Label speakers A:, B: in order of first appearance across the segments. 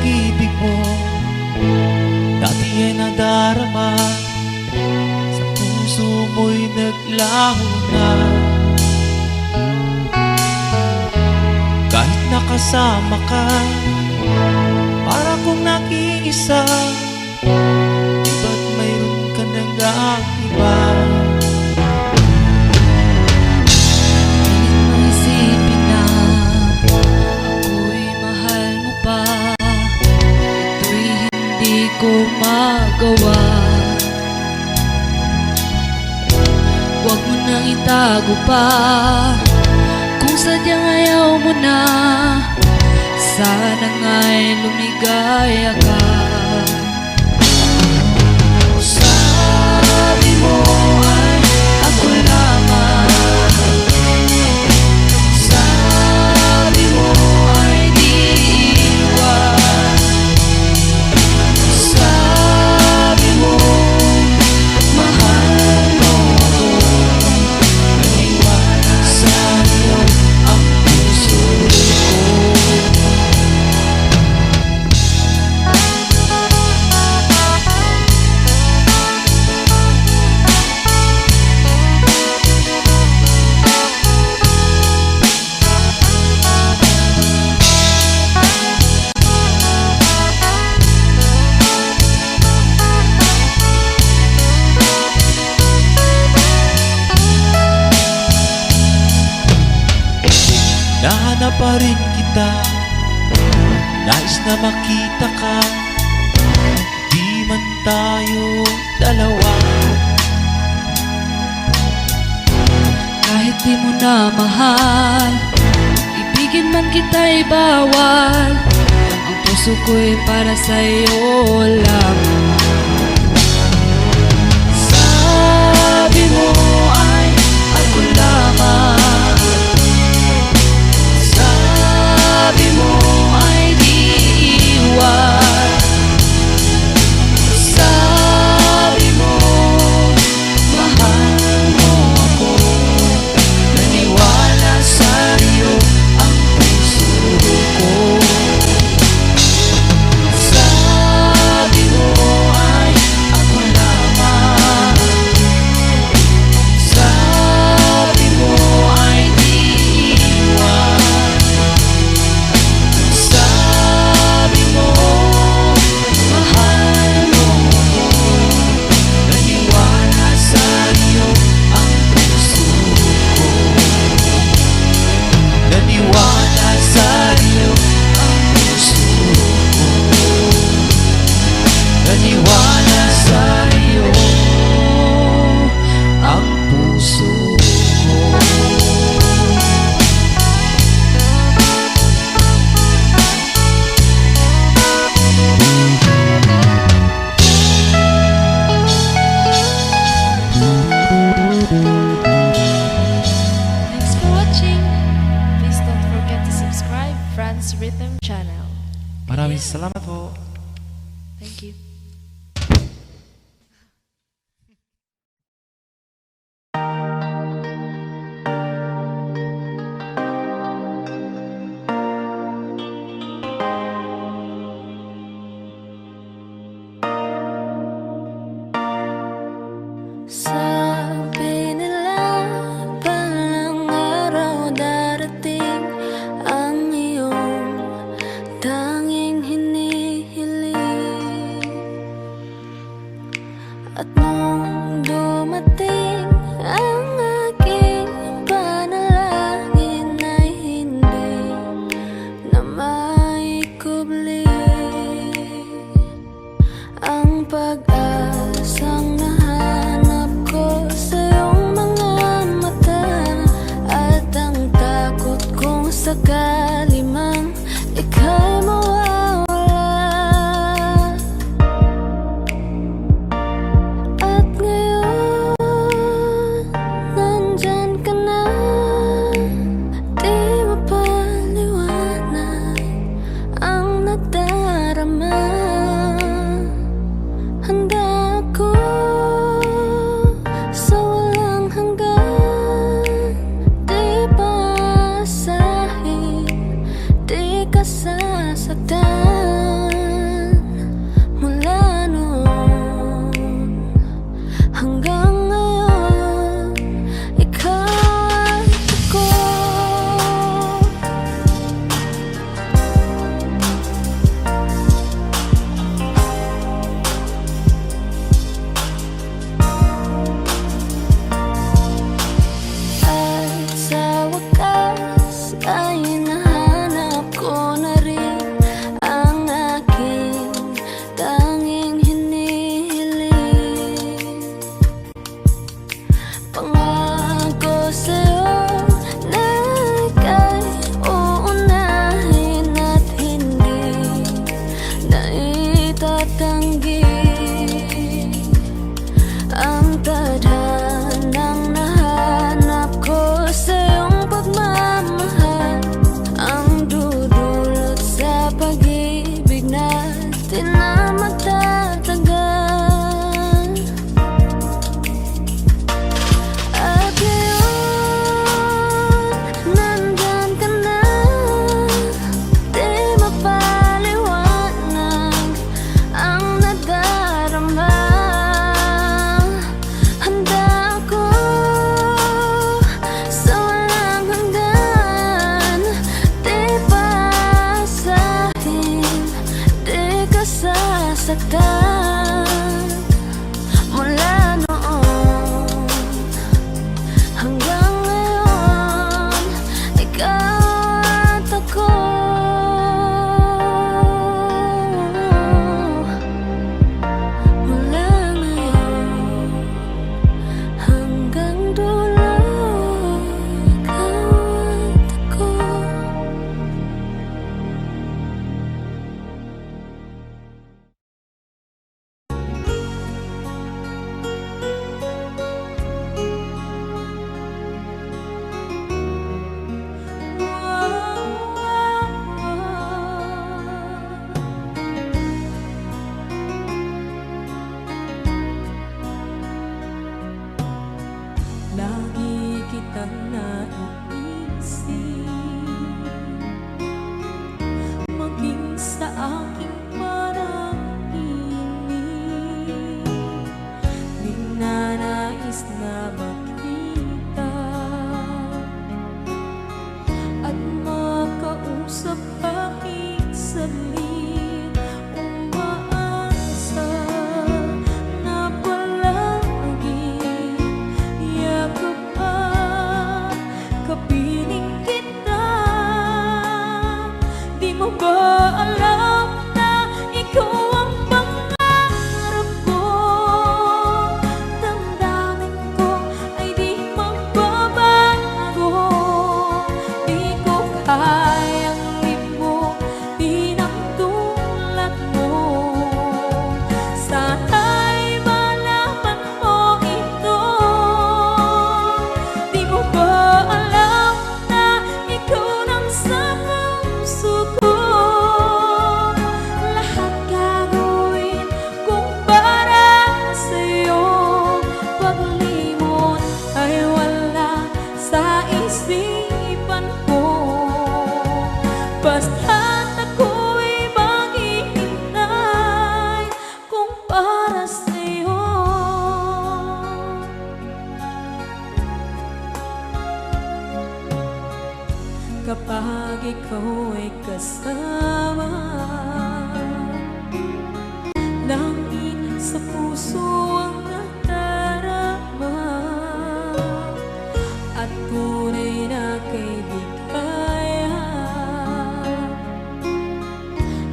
A: pag-ibig mo dati ay nadarama, sa puso mo'y naglaho na. Kahit nakasama ka, para kong nag-iisa, di ba't mayroon ka nang iba?
B: Isipin na ako'y mahal mo pa, ito'y hindi ko magawa. Huwag mo nang itago pa, kung sadyang ayaw mo na, sana nga'y lumigaya ka. Sabi mo ay ako lamang, sabi mo ay di iwan, sabi mo mahal mo ako, naniwala sa'yo ang puso ko.
A: Nahanap pa rin kita, nais na makita ka, di man tayo dalawa.
B: Kahit di mo na mahal, ibigin man kita'y bawal, ang puso ko'y para sa'yo lamang. Sabi mo ay ako lamang, sabi mo ay di iwan, sabi mo mahal mo ako, naniwala sa'yo ang puso ko. Sabi mo ay ako lamang, sabi mo ay di iwan, sabi mo mahal mo ako, naniwala sa'yo ang puso ko.
A: Naniwala sa'yo ang puso ko, naniwala sa'yo ang puso ko.
C: Thanks for watching. Please don't forget to subscribe Franz Rhythm Channel.
A: Maraming salamat po.
C: Thank you.
B: Sabi nila balang araw darating ang iyong tanging hinihiling, at nung dumating ang aking panalangin ay hindi na maikubli ang pag-asang nahanap ko sa iyong mga mata, at ang takot kong sakali mang ika'y mawawala. At ngayon nandyan ka na, di mapaliwanag ang nadarama. Handa ako sa walang hanggan, di pa asahin ikaw ay kasama. Langit sa puso ang nadarama, at tunay na kaibigan.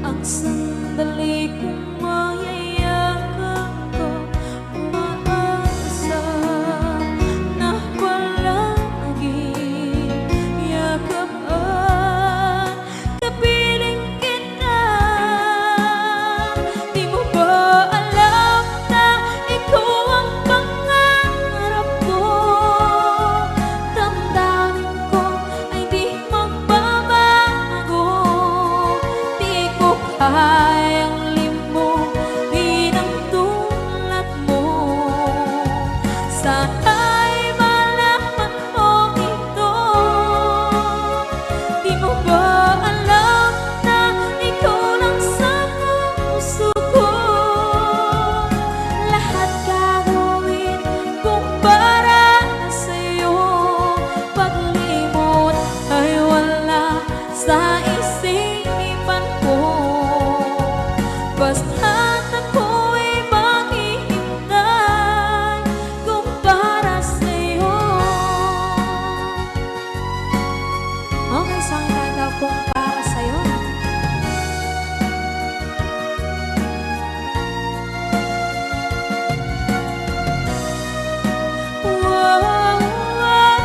B: Ang sandali kong mayayakap ko, umaasa na palaging yakap at kapiling kita. Di mo ba alam na ikaw ang pangarap ko? Damdamin ko ay di magbabago. Di ko kayang limutin ang tulad mo. Sana'y malaman mo ito. Di mo ba alam na ikaw lang sa puso ko? Lahat gagawin kung para sa'yo. Paglimot ay wala sa isipan ko. Basta't ako'y maghihintay kung para sa'yo. Okay, saan kanta kung para sa'yo? Wow, wow,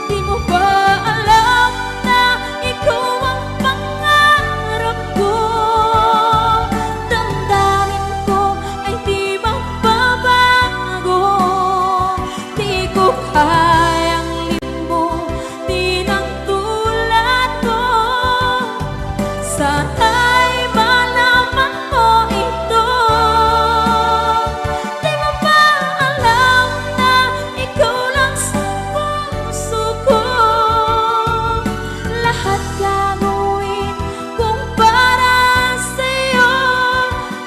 B: di mo ba alam na ikaw ang pangarap ko? Damdamin ko ay di magbabago. Di ko kayang limutin ang tulad ko. Sana'y malaman mo ito. Di mo ba alam na ikaw lang sa puso ko? Lahat gagawin kung para sa'yo.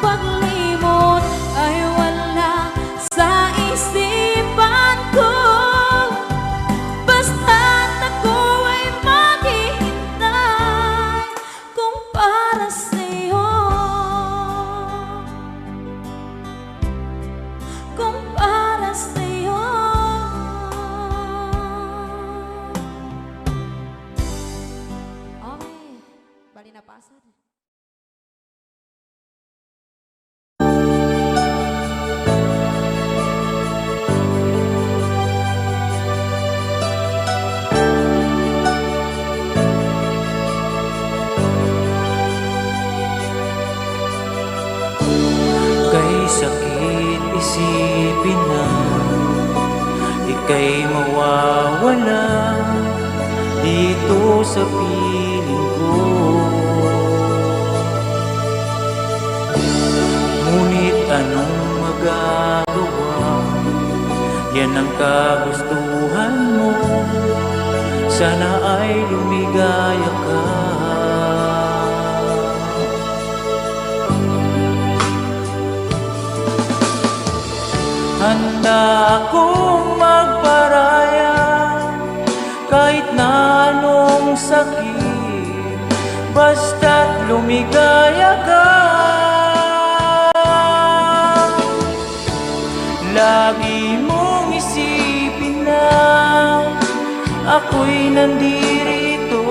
B: Paglimot ay wala sa isipan ko. Basta't ako ay maghihintay kung para sa'yo. Kung para sa'yo. Okay, bali na pasad.
A: Kay sakit isipin na ika'y mawawala dito sa piling ko. Ngunit anong magagawa? Yan ang kagustuhan mo. Sana ay lumigaya ka. Handa akong magparaya kahit na anong sakit, basta't lumigaya ka. Lagi mong isipin na ako'y nandirito,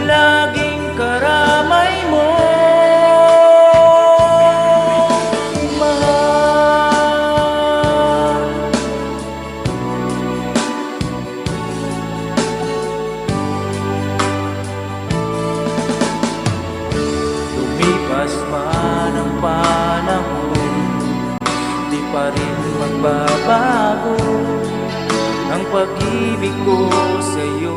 A: laging karamay mo. Lumipas man ang panahon, di pa rin magbabago ang pag-ibig ko sa'yo.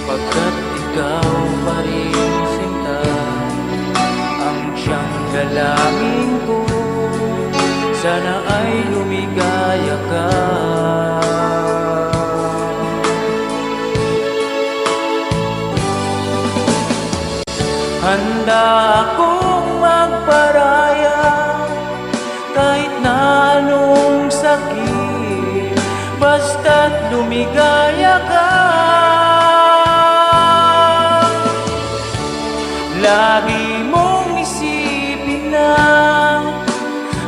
A: Pagkat ikaw pa rin sinta ang siyang dalangin ko, sana ay lumigaya ka. Handa akong magpa basta't lumigaya ka. Lagi mong isipin na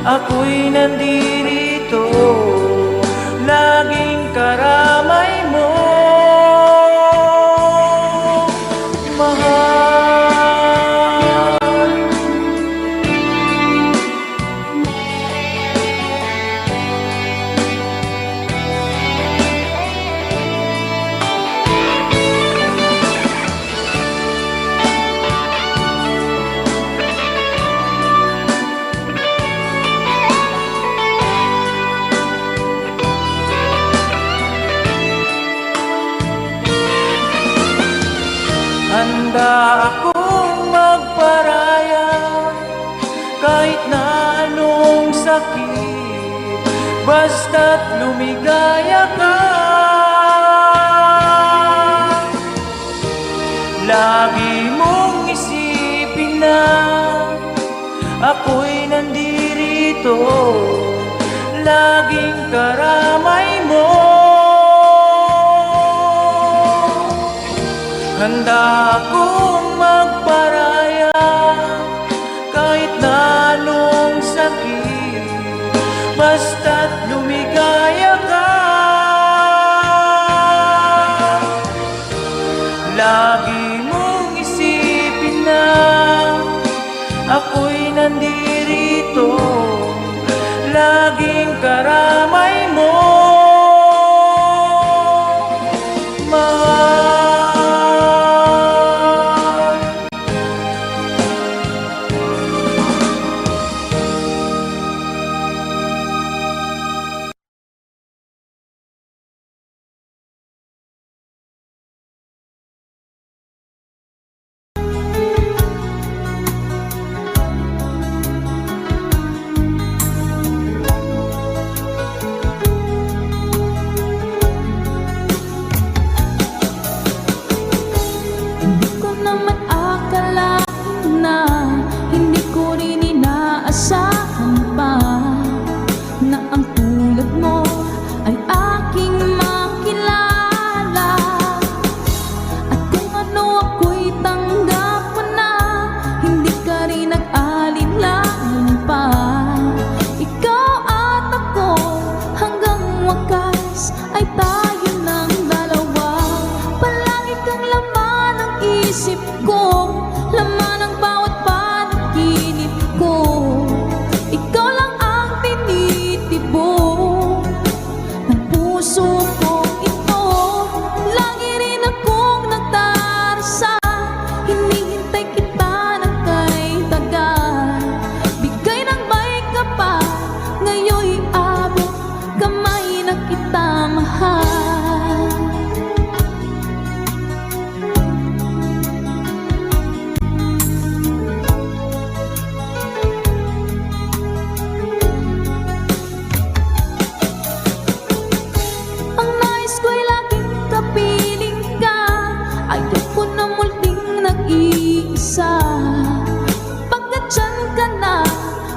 A: ako'y nandirito, laging karamay mo, mahal. Handa akong magparaya kahit na anong sakit, basta't lumigaya ka. Lagi mong isipin na ako'y nandirito, laging karamay mo. Handa akong magparaya kahit na anong sakit, basta't lumigaya ka. Lagi mong isipin na ako'y nandirito, laging karamay mo, mahal.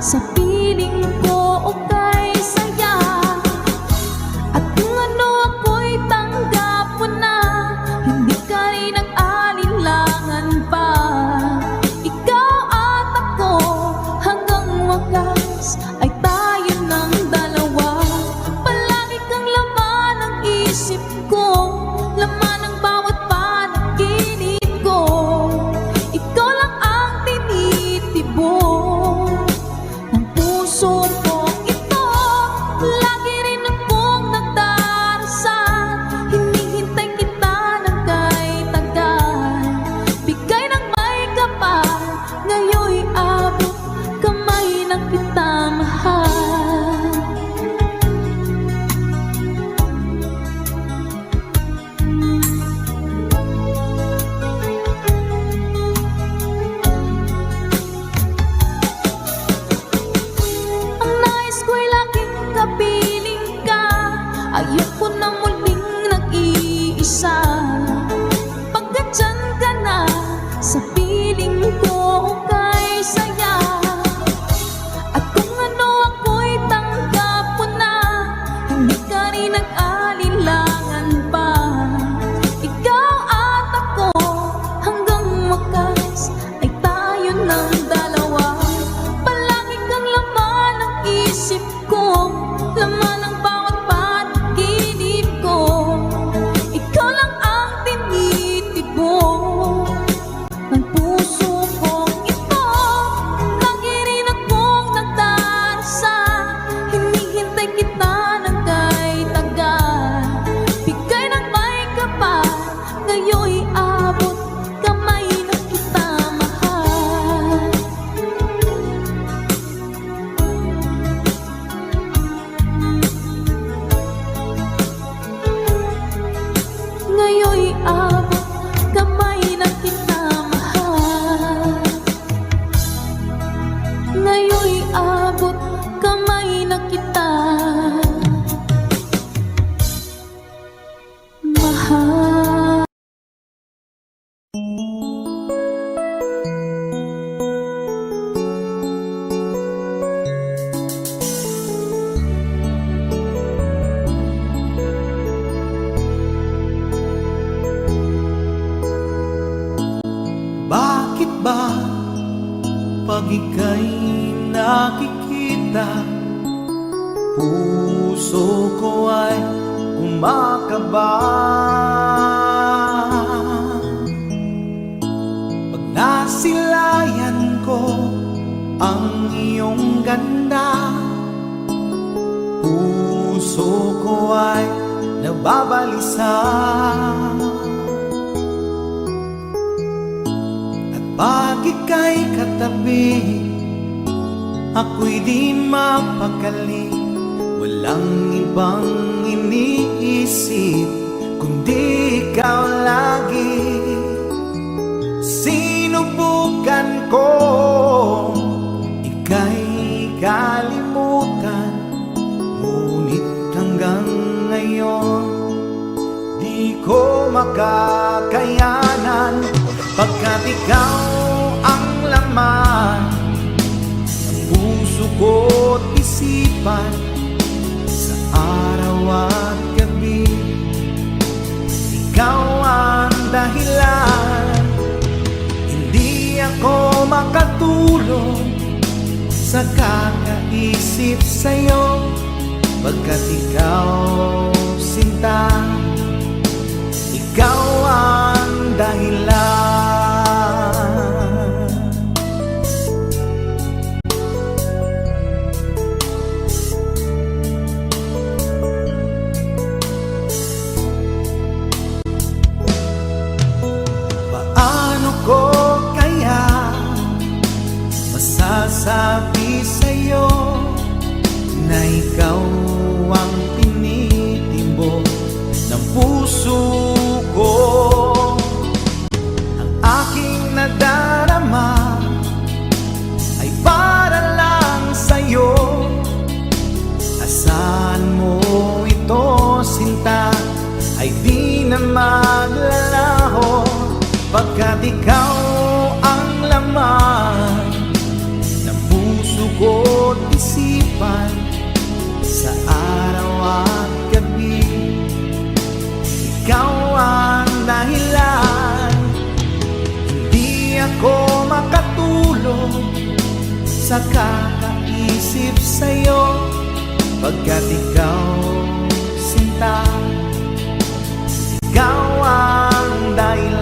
B: Sa piling ko okay saya, at kung ano ako'y tanggap mo na, hindi ka rin nag-alinlangan pa. Ikaw at ako hanggang wakas ay tayo ng dalawa. Palagi kang laman ng isip ko, laman ng bawat panaginip ko. Ikaw lang ang tinitibok ng puso ko ito. Lagi rin akong nagdarasal, hinihintay kita ng kay tagal. Bigay ng may kapal, ngayon'y abot kamay ng kita mahal. Ayoko na muling nag-iisa, pagkat dyan ka na sa piling ko kay saya. At kung ano ako'y tanggap mo na, hindi ka rin nag-alala.
D: kumakaba pag nasilayan ko ang iyong ganda. Puso ko ay nababalisa at pag ika'y katabi, ako'y di mapakali. Walang ibang iniisip kundi ikaw lagi. Sinubukan ko ika'y kalimutan, ngunit hanggang ngayon di ko makakayanan. Pagkat ikaw ang laman ng puso ko't isipan, sa araw at gabi ikaw ang dahilan. Hindi ako makatulog sa kakaisip sa'yo, pagkat ikaw, sinta, ikaw ang dahilan. Paano ko kaya masasabi sa'yo na ikaw ang tinitimbok ng puso ko? Ang aking nadarama ay para lang sa'yo. Asahan mo ito, sinta, ay di na maglalaho, pagkat ikaw ang laman ng puso ko't isipan, sa araw at gabi ikaw ang dahilan. Hindi ako makatulog sa kakaisip sa'yo, pagkat ikaw, sinta, ikaw ang dahilan.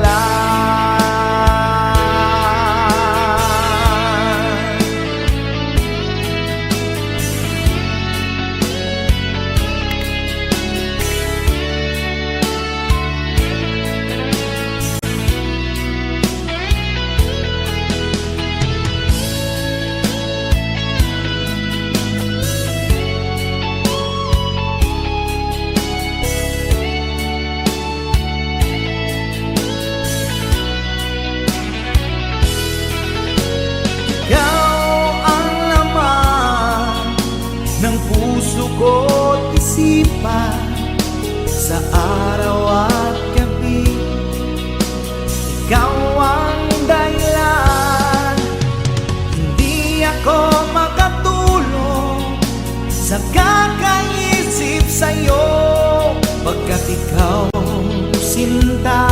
D: Ko't isipan, sa araw at gabi ikaw ang dahilan. Hindi ako makatulog sa kakaisip sa'yo, pagkat ikaw, sinta,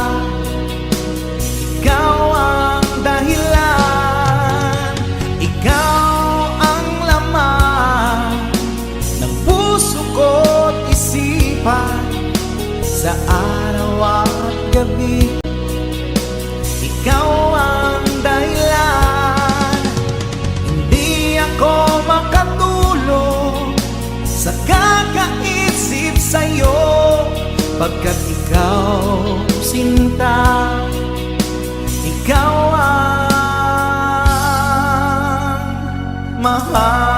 D: ikaw ang dahilan. Ikaw ang laman ng puso ko't isipan, sa araw at gabi ikaw ang dahilan. Hindi ako makatulog sa kakaisip sa'yo, pagkat ikaw, sinta, ikaw ang mahal.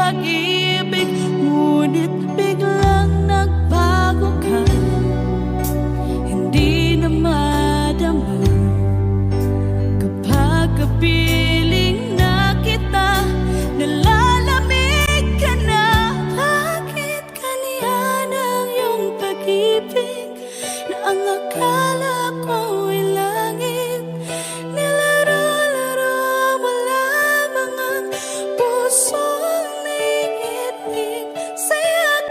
B: pag-ibig, ngunit biglang nagbago ka. Hindi na madama kapag kapiling na kita, nalalamig ka na. Bakit kaniyan ang iyong pag-ibig na ang akala ko ay langit? Nilaro-laro mo lamang ang pusong naiibig. Saya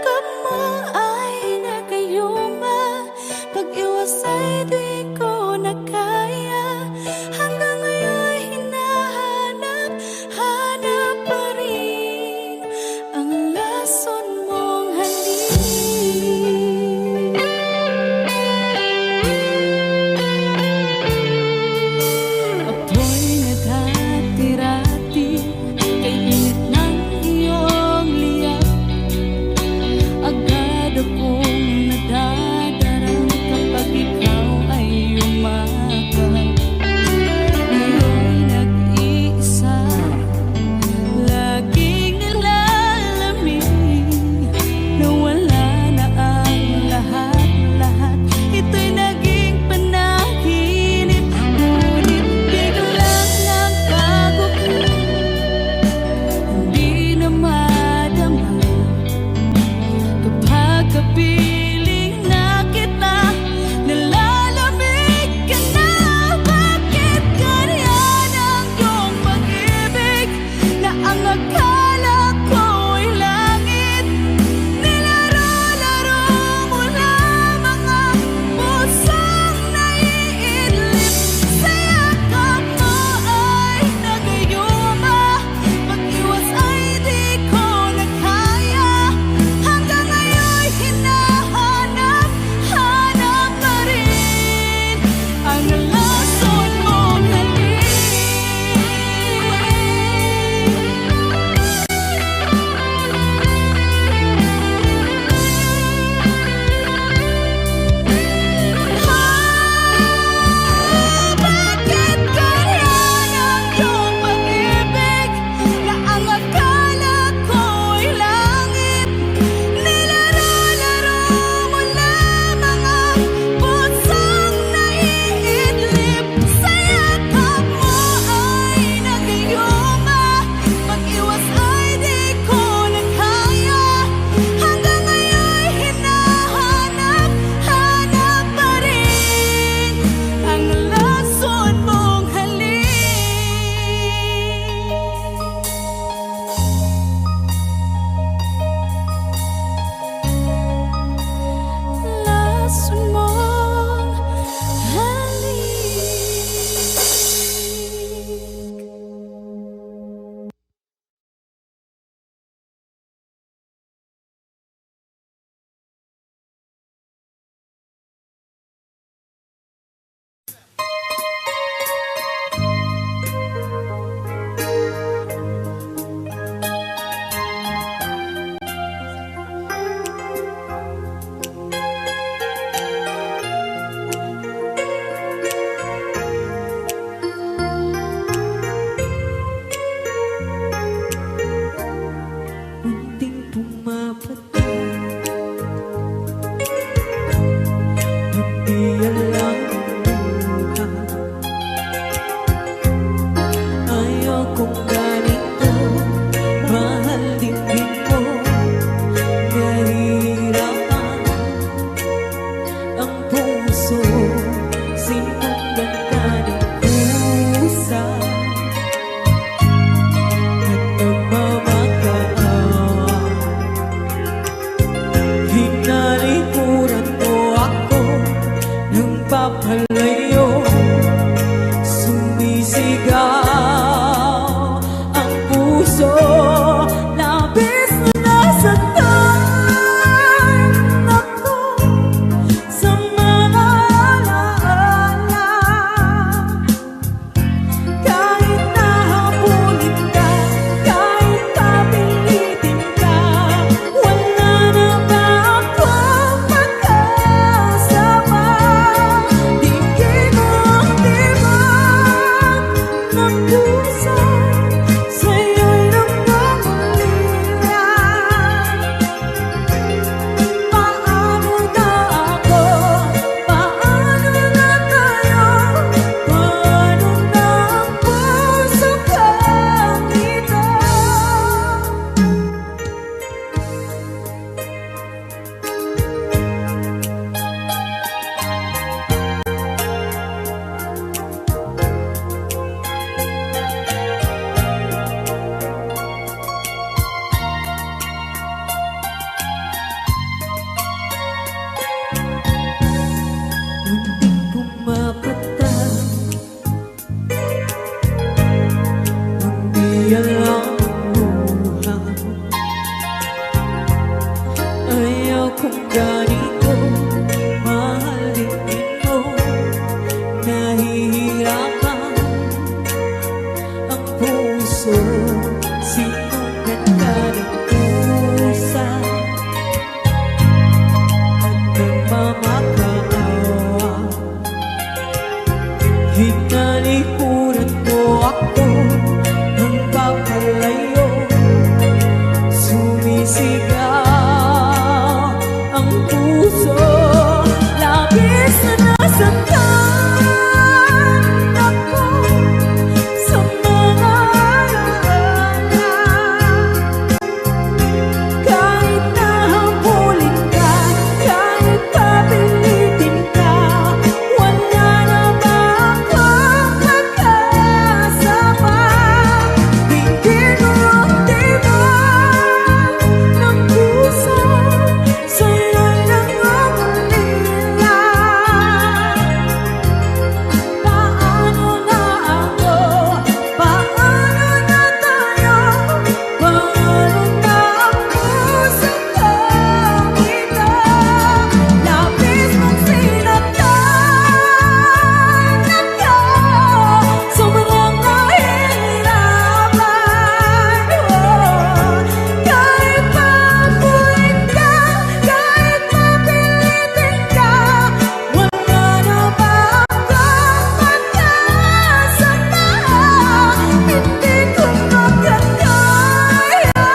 A: ganito mahalin mo. Nahihirapan ang puso, sinong ganda ng pusa at nagmamakaawa. Hinalikuran mo ako ng papalayo, sumisigaw ang puso. Labis na nasaktan ako sa mga alaala. Kahit nahabulin ka, kahit papilitin ka, wala na ba akong magkasama? Hindi ko diba ng puso, sa'yo'y nangungulila. Paano na ako? Paano na tayo? Paano na ako sa kanila? Labis mong sinaktan ako, sobrang nahihirapan. Kahit mapulit ka, kahit mapilitin ka, wala na ba akong magkasama? Hindi ko makakaya.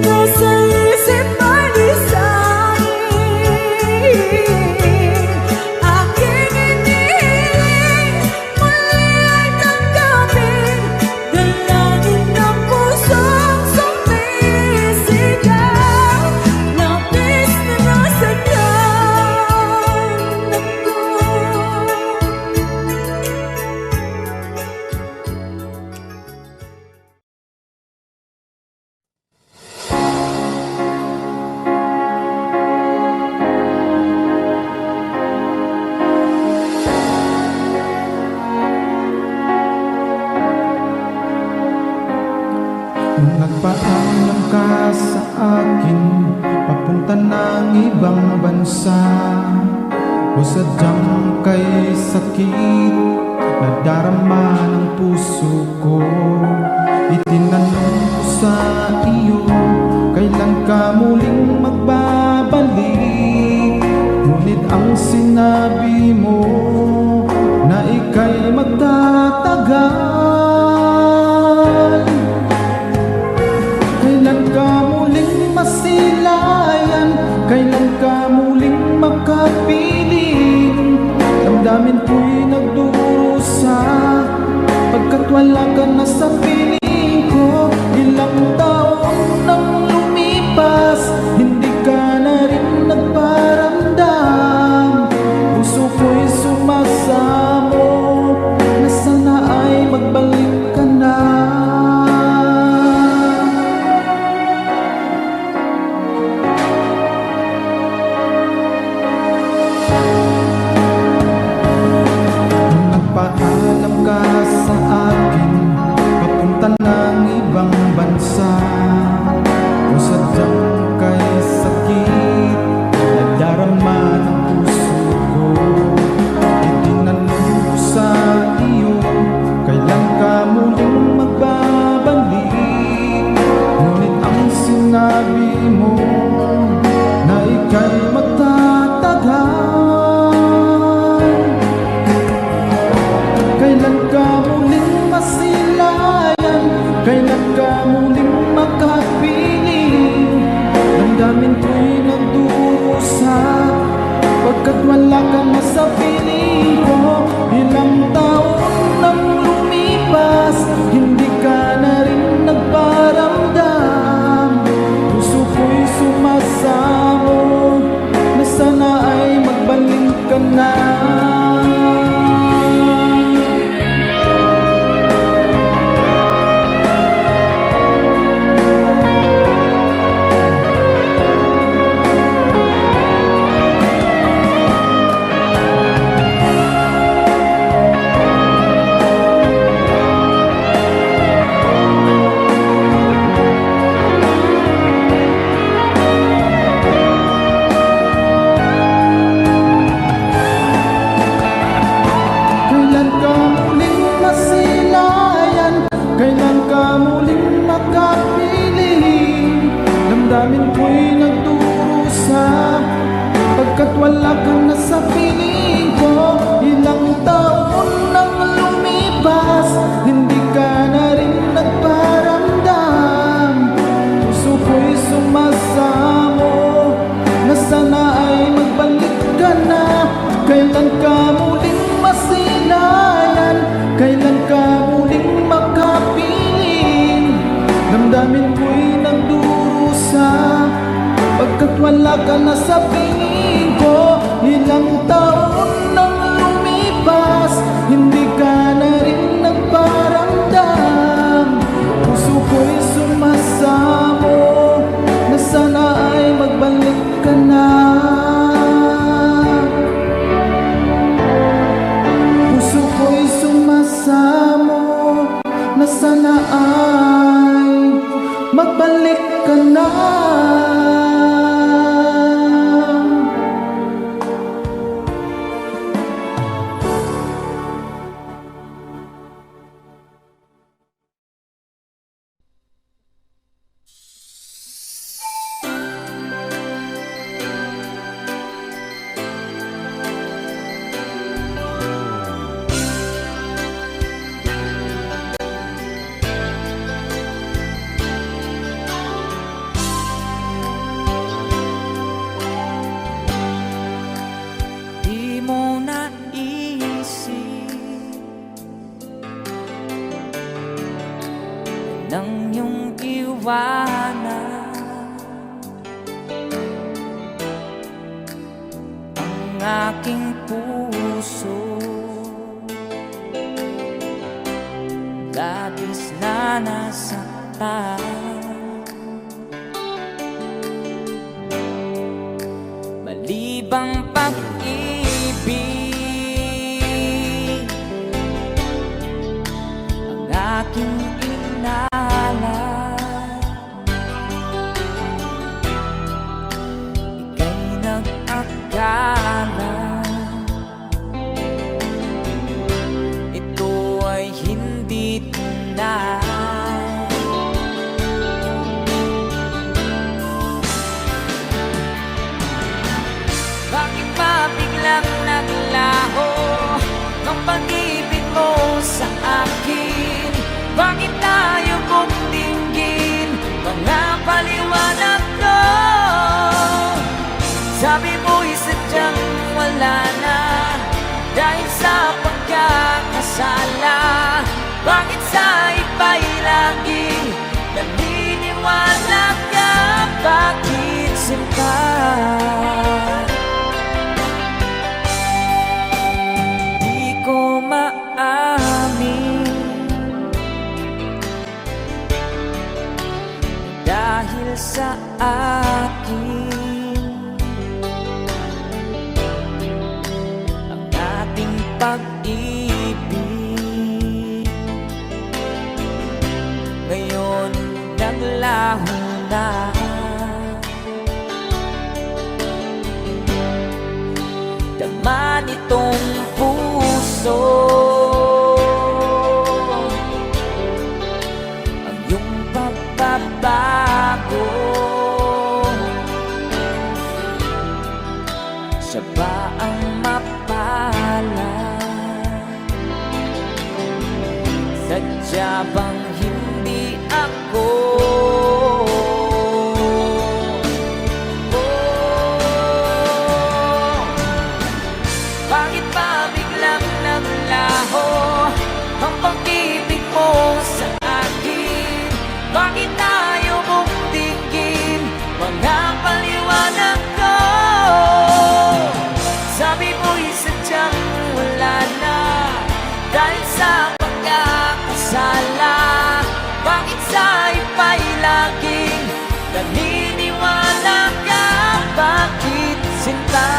A: Nasa isip ay di sa'kin, aking inihiling muli ay tanggapin. Dalangin ng pusong sumisigaw, labis na nasaktan ako.
D: Nung nagpaalam ka sa akin, papunta ng ibang bansa, o sadyang kay sakit nadarama ng puso ko. Itinanong ko sa iyo, kailan ka muling magbabalik? Ngunit ang sinabi mo na ika'y magtatagal. Kailan ka muling masilayan? Kailan ka muling makapiling? Damdamin ko'y nagdurusa, pagkat wala ka na sa piling ko. Ilang taon nang lumipas, hindi ka na rin nagparamdam. Puso ko'y sumasamo, na sana ay magbalik ka na. Nung nagpaalam ka sa akin, papunta ng ibang bansa, o sadyang kay sakit nadarama ng puso ko. Itinanong ko sa iyo, kailan ka muling magbabalik? Ngunit ang sinabi mo na ika'y magtatagal. Kailan ka muling masilayan? Kailan ka muling makapiling? Damdamin ko'y nagdurusa, pagkat wala ka na sa piling ko. Ilang taon nang lumipas, hindi ka na rin nagparamdam. Puso ko'y sumasamo, na sana ay magbalik ka na. Damdamin ko'y nagdurusa pagkat wala ka na sa piling ko. Ilang taon nang lumipas, hindi ka na rin nagparamdam. Puso ko'y sumasamo na sana ay magbalik ka na. Puso ko'y sumasamo na sana ay magbalik ka na.
A: Di mo naisip nang iyong iwanan ang aking puso. Labis na nasaktan, malibang pag-ibig ang aking inala. Ika'y nag-akala ito ay hindi tunay. Bakit ba biglang naglaho ang pag-ibig mo sa akin? Bakit tayo mong dinggin mga paliwanag ko? Sabi mo'y sadyang wala na dahil sa pagkakasala. Bakit sa iba'y laging naniniwala ka? Bakit sinta? Di ko maamin dahil sa akin ang ating pag-ibig ngayon naglaho na. Dama nitong puso ang iyong pagbabago. Siya ba ang mapala? Sadya bang hindi ako? Bakit ba biglang naglaho ang pag-ibig mo sa akin? Bakit tayo mong dinggin mga paliwanag ko? Sabi mo'y sadyang wala na dahil sa pagkakasala. Bakit sa iba'y laging naniniwala ka? Bakit sinta?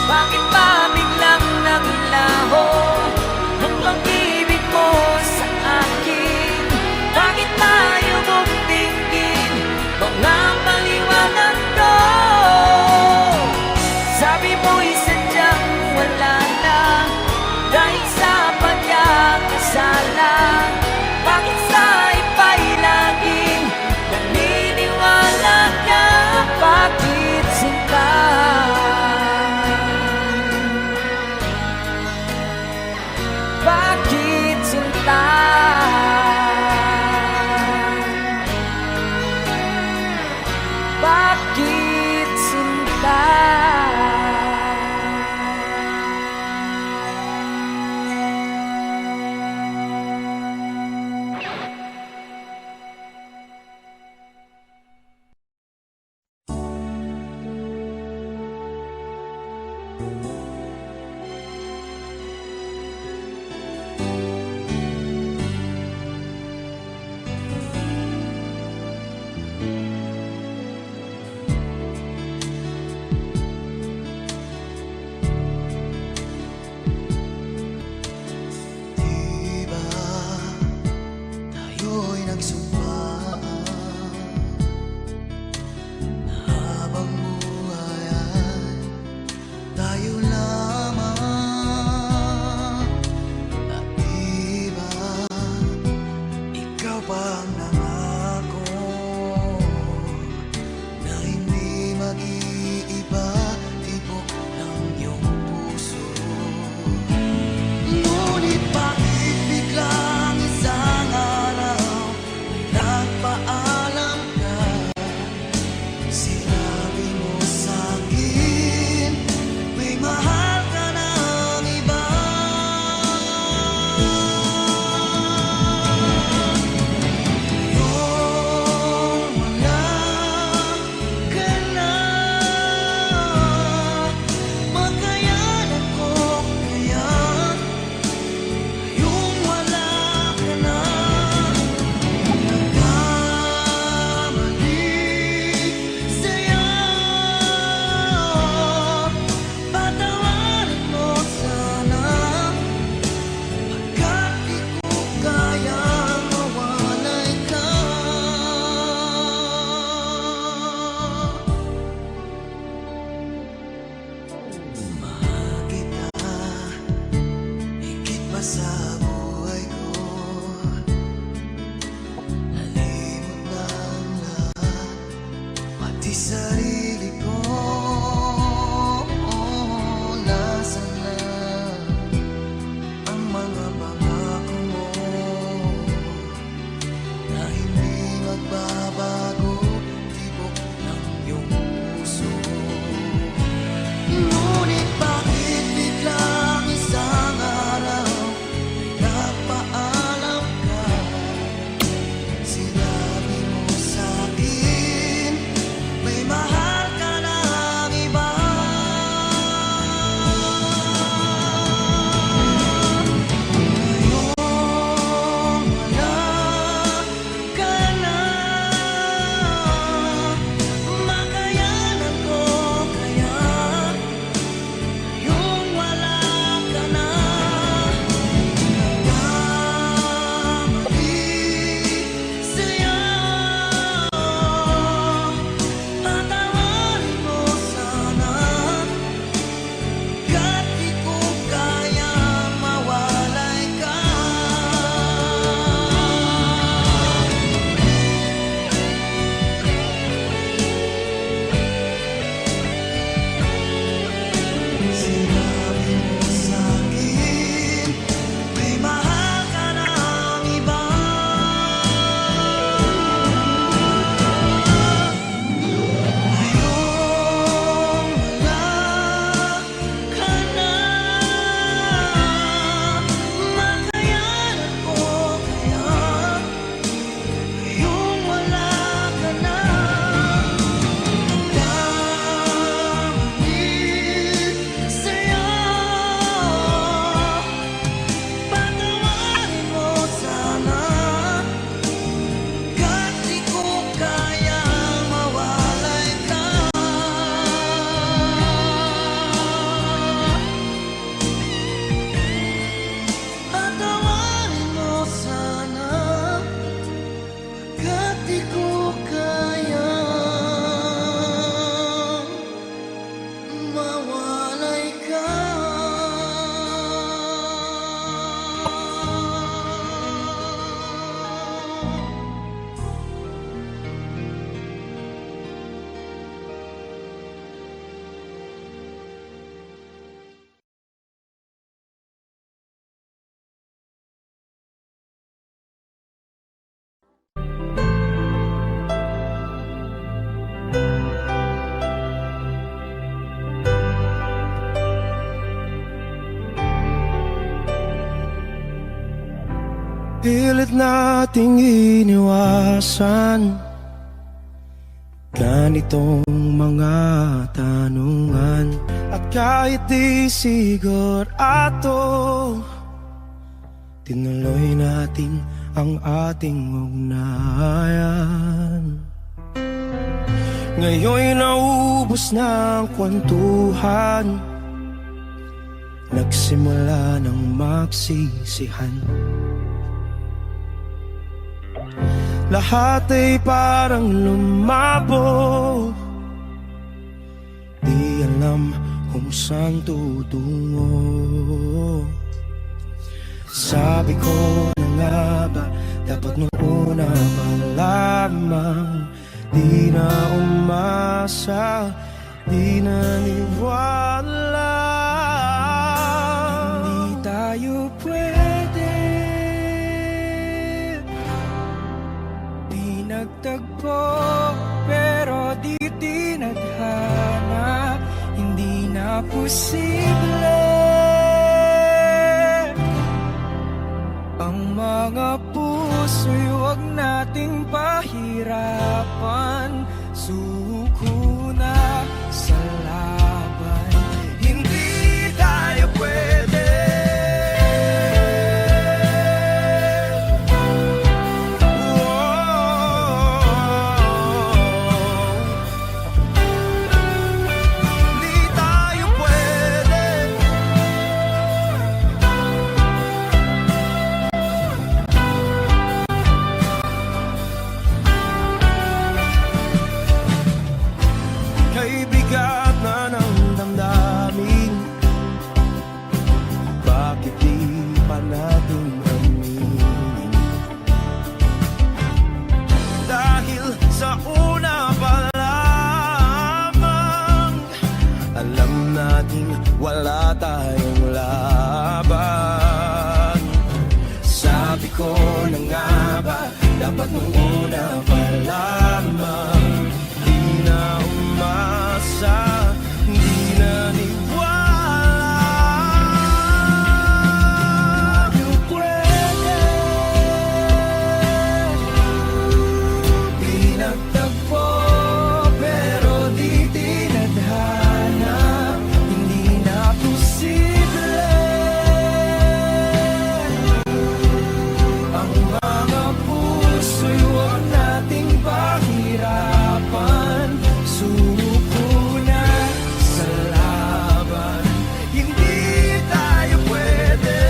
A: Bakit ba biglang naglaho ang pag-ibig mo sa akin? Bakit tayo mong dinggin mga paliwanag ko? Sabi mo'y sadyang Sinabi mo sa'kin, may mahal ka ng iba. Ngayon wala ka na, makayanan ko kaya yung wala ka na. Nagkamali sa'yo, patawarin mo sana, pagkat di ko kayang mawalay ka. Mahal kita, higit pa sa buhay ko. Nalimot ng lahat, pati sarili ko. Nasaan na ang mga pangako mo na hindi magbabago, tibok ng iyong puso? Ngunit bakit biglang isang araw nagpaalam ka? Sinabi mo sa'kin, may mahal ka ng iba. Ngayon wala ka na, makayanan ko kaya yung wala ka na. Nagkamali sa'yo, patawarin mo sana, kahit di ko kaya mawalay ka. Sinabi mo sa'kin, may mahal ka ng iba. Ngayon wala ka na, makayanan ko kaya yung wala ka na. Nagkamali sa'yo, patawarin mo sana, kahit di ko kaya mawalay ka. Patawarin mo sana, kahit di ko kaya mawalay ka.
D: Pilit nating iniwasan ganitong mga tanungan. At kahit di sigurado, tinuloy natin ang ating ugnayan. Ngayon'y naubos na ang kwentuhan, nagsimula ng magsisihan. Lahat ay parang lumabo, di alam kung saan tutungo. Sabi ko na nga ba, dapat nung una pa lamang, di na umasa, di naniwala. Hindi tayo pwede, di nagtagpo, pero di
A: posible. Ang mga puso'y huwag nating pahirapan. Suko na sa laban, hindi tayo pwede. Hindi tayo pwede. Kay bigat na ng damdamin, bakit di pa natin aminin? Dahil sa una pa lamang, alam nating wala tayong laban. Sabi ko na nga ba, dapat nung una pa lamang, di na umasa, di na niwala. Tayo pwede, di nagtagpo, pero di tinadhana, hindi na posible. Ang mga puso'y huwag nating pahirapan. Suko na sa laban, hindi tayo pwede.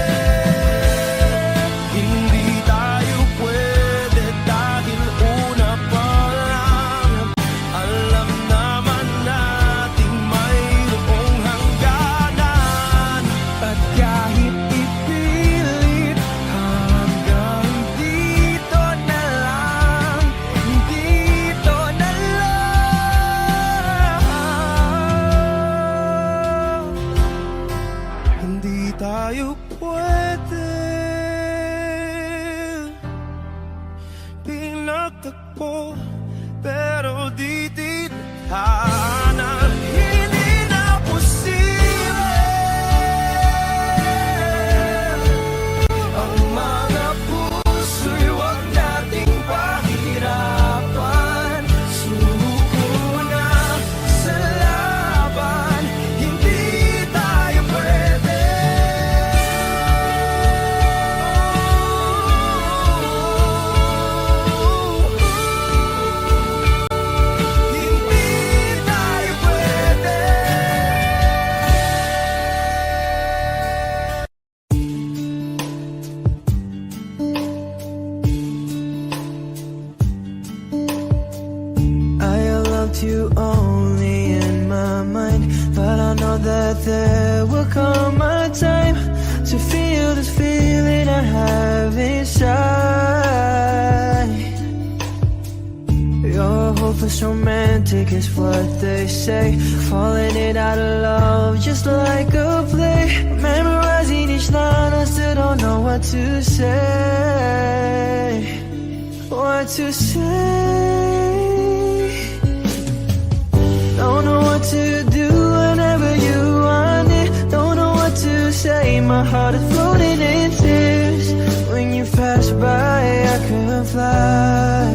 A: Hindi tayo pwede dahil una pa lang, alam naman nating mayroong hangganan. At kahit ipilit, hanggang dito na lang, dito na lang. Hindi tayo pwede. Pinagtagpo, pero di tinadhana, hindi na posible. Ang mga puso'y huwag nating pahirapan. Suko na sa laban, hindi tayo pwede. Hindi tayo pwede. I loved you only in my mind, but I know that there will come a time to feel this feeling I have inside. You're hopeless romantic is what they say, falling in out of love just like a play. Memorizing each line, I still don't know what to say. What to say. Don't know what to do whenever you want it. Don't know what to say. My heart is floating in tears. When you pass by, I could fly.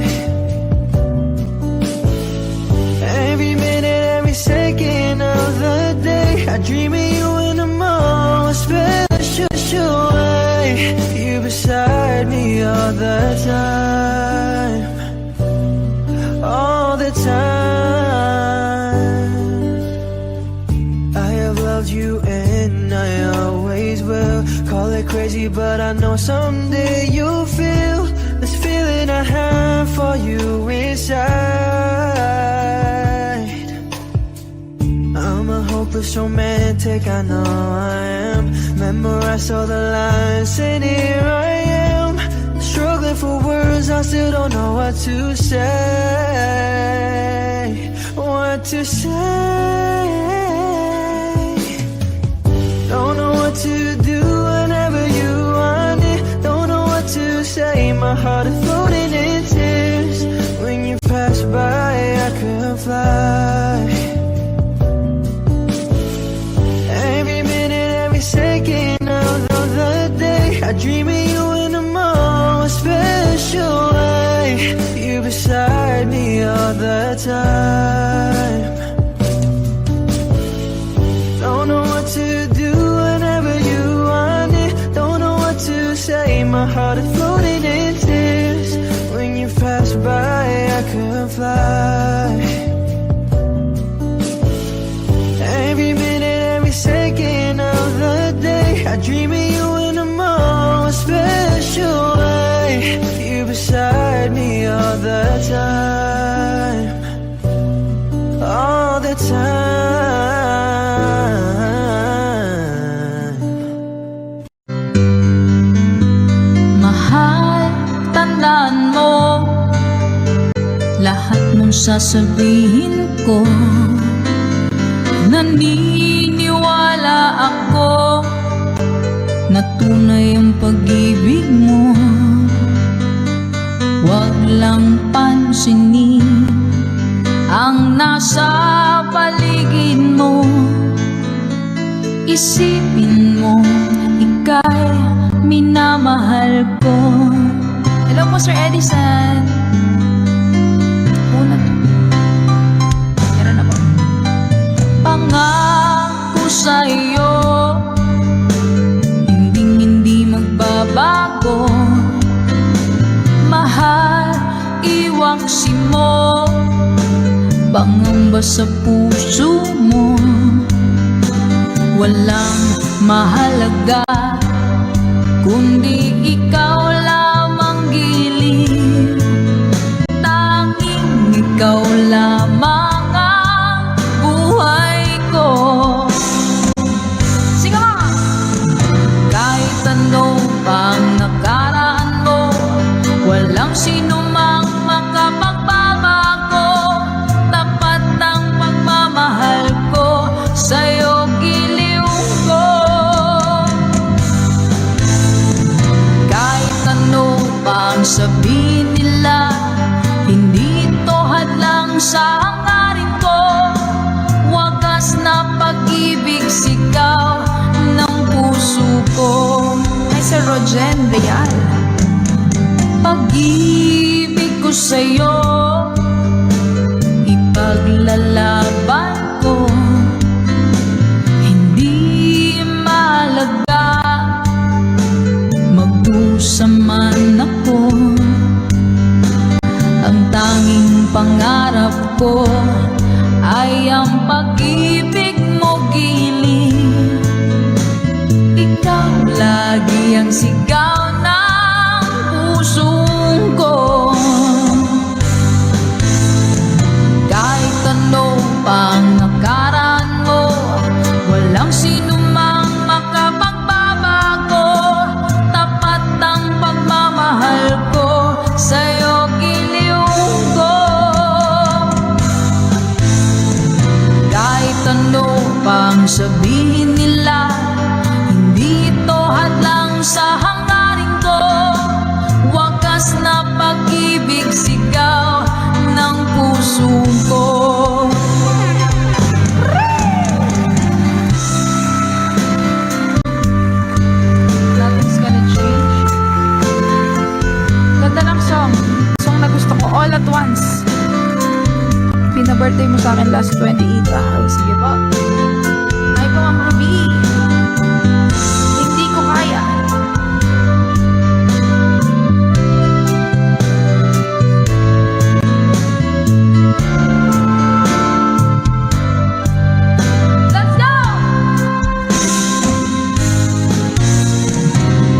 A: Every minute, every second of the day, I dream of you in the most special way. You beside me all the time. All the time. I have loved you and I always will. Call it crazy, but I know someday you'll feel this feeling I have for you inside. I'm a hopeless romantic, I know I am. Memorize all the lines and here I am, struggling for words, I still don't know what to say. What to say. Don't know what to do whenever you want it. Don't know what to say. My heart is floating in tears. When you pass by, I could fly. time. Don't know what to do whenever you want it. Don't know what to say, my heart is floating in tears. When you pass by, I could fly. Every minute, every second of the day, I dream of you in the most special way. You beside me all the time, all the time.
B: Mahal, tandaan mo lahat ng sasabihin ko. Naniniwala ako na tunay ang pag-ibig mo. Huwag lang pansinin ang nasa paligid mo. Isipin mo, ika'y minamahal ko. Hello po, Sir Edison. Una to. Meron na po. Pangako sa'yo, hindi magbabago. Mahal, iwaksi mo, pangamba sa puso mo. Walang mahalaga kundi ikaw lamang giliw. Tanging ikaw lamang ang buhay ko. Sige mga! Kahit ano pang nakaraan mo, walang sino mang makapagbabago. Tapat ang pagmamahal ko, sa'yo giliw ko. Kahit ano pang sabihin nila, hindi ito hadlang sa hangarin ko. Wagas na pag-ibig, sigaw ng puso ko.
C: Hi, Sir Rogen Real.
B: Pag-ibig ko sa'yo, ipaglalaban ko. Hindi mahalaga magdusa man ako. Ang tanging pangarap ko ay ang pag-ibig mo giliw. Ikaw lagi ang sigaw ng pusong ko. Kahit ano pang nakaraan mo, walang sino mang makapagbabago. Tapat ang pagmamahal ko, sa'yo giliw ko. Kahit ano pang sabihin nila, hindi ito hadlang sa hangarin ko. Wagas na pag-ibig, sigaw ng puso ko.
C: Nothing's gonna change. Ganda ng song. Song na gusto ko, All at Once. Pina-birthday mo sa akin last 28. Ah, sige po. Ay po, Ma'am Ruby. Hindi ko kaya.
B: Let's go!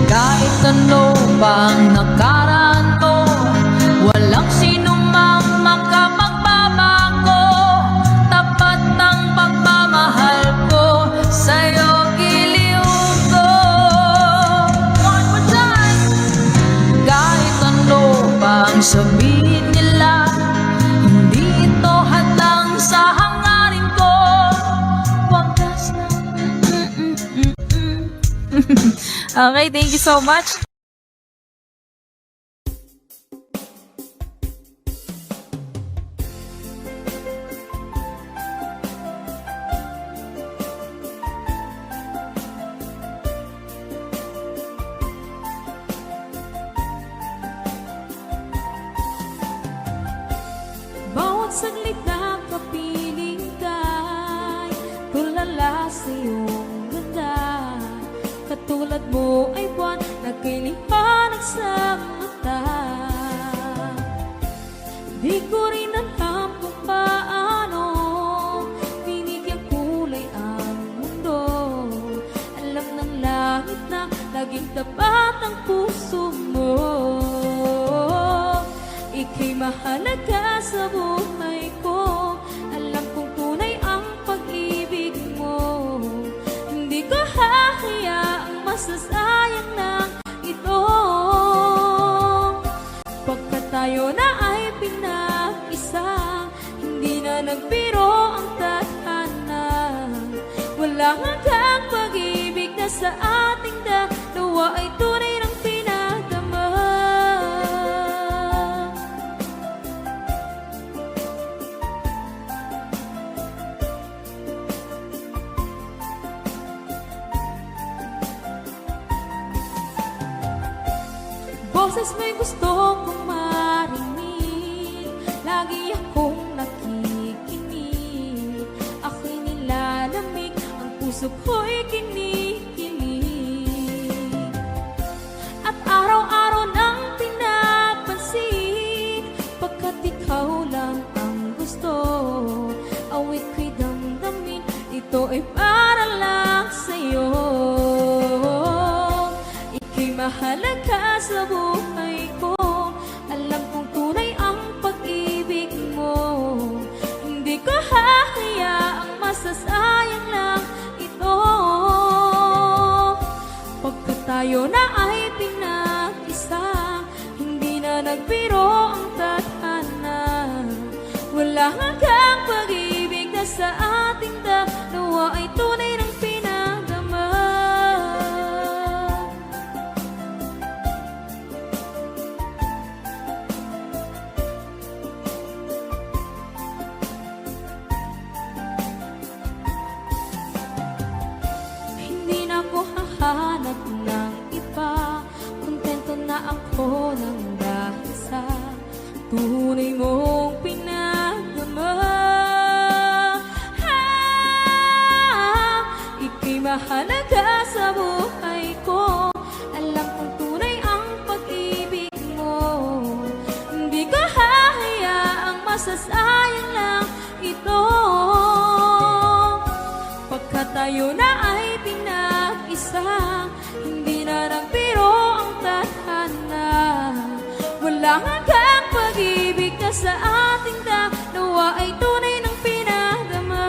B: Kahit ano pang nakaraan mo, walang sino mang makapagbabago. Tapat ang pagmamahal ko, sa'yo giliw ko. One more time! Kahit ano pang sabihin nila, hindi ito hadlang sa hangarin ko. Wagas na.
C: Okay, thank you so much.
B: Bawat saglit na mo ay buwan na kay liwanag sa mata. Di ko rin alam kung paano binigyan kulay ang mundo. Alam ng langit na laging tapat ang puso mo. Ika'y mahalaga sa buhay ko. Alam kong tunay ang pag-ibig mo. Hindi ko hahayaang masasayang na ito. Pagkat tayo na ay pinag-isa, hindi na nagbiro ang tadhana. Walang hanggang pag-ibig na sa ating dalawa ay tunay ng pinagdama. Boses mo'y gusto kong marinig, lagi akong nakikinig. Ako'y nilalamig, ang puso ko'y kinikilig. At araw-araw nang pinapansin, pagkat ikaw lang ang gusto. Awit ko'y damdamin, ito ay para lang sa'yo. Ika'y mahalaga sa buhay ko. Alam kong tunay ang pag-ibig mo. Hindi ko hahayaang masasayang lang ito. Pagkat tayo na ay pinag-isa, hindi na nagbiro ang tadhana. Wala hanggang pag-ibig na sa ating dalawa ay tunay ng pinagdama. Hindi na ako hahanap ng iba, kontento na ako ng dahil sa tunay mong pinagdama. Ika'y mahalaga sa buhay ko. Alam kong tunay ang pag-ibig mo. Hindi ko hahayaang masasayang lang ito. Pagkat tayo na ay pinag-isa, hindi na nagbiro ang tadhana. Walang hanggang pag-ibig na sa ating dalawa ay tunay ng pinagdama.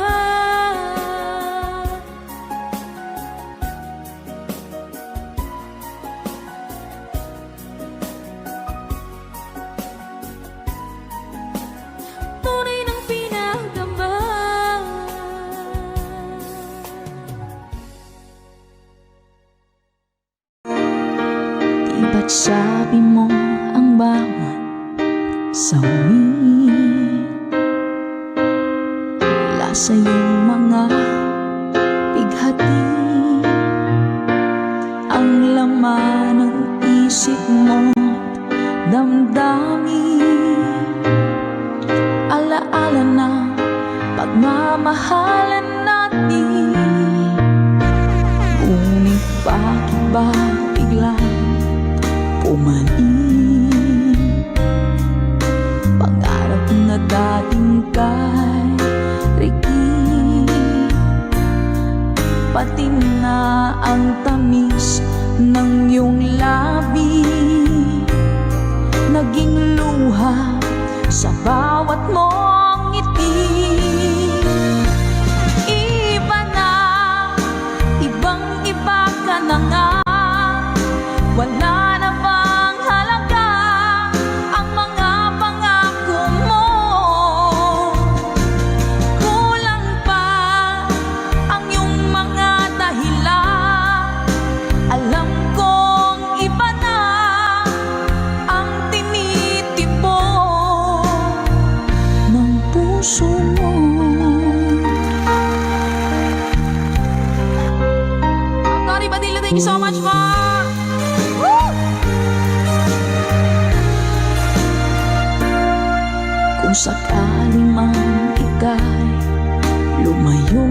B: Tunay ng pinagdama.
E: Di ba't sabi mo ang bawat sawi mula sa iyong mga bighati, ang laman ng isip mo't damdamin, alaala na pagmamahalan natin. Ngunit bakit ba biglang pumaling pangarap na dating kay Ricky, pati na ang tamis ng iyong labi naging luha sa bawat mong ngiti. Iba na, ibang-iba ka na nga. Wala na bang halaga ang mga pangako mo? Kulang pa ang iyong mga dahilan. Alam kong iba na ang tinitipon ng puso mo. Tori Badilla, thank you so much po. Kung sakali man ika'y lumayo,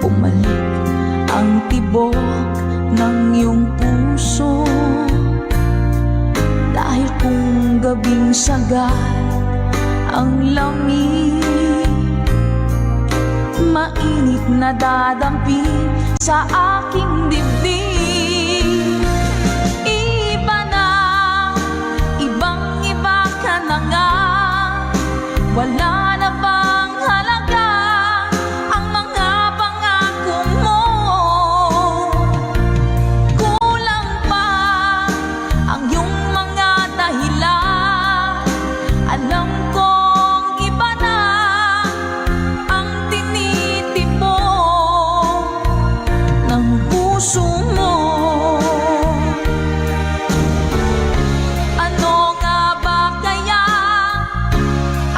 E: bumalik ang tibok ng lamig, mainit na dadampi sa aking dibdib. Iba na, ibang-iba ka na nga, wala na bang halaga ang mga pangako mo? Kulang pa ang iyong mga dahilan. Alam kong iba na ang tinitipon ng puso mo. Ano nga ba kaya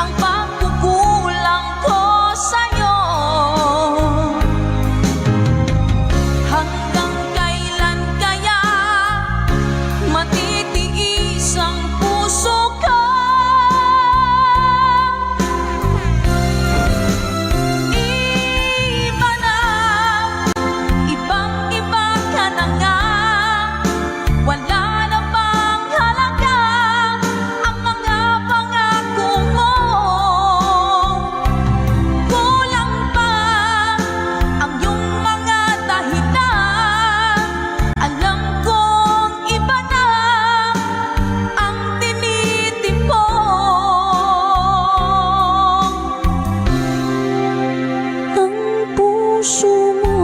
E: ang pagkukulang ko sa'yo? Hanggang kailan kaya matitiis ang puso ko? Iba na, ibang-iba ka na nga, wala na bang halaga ang mga pangako mo? Kulang pa ang iyong mga dahilan. Alam kong iba na ang tinitipon ng puso mo.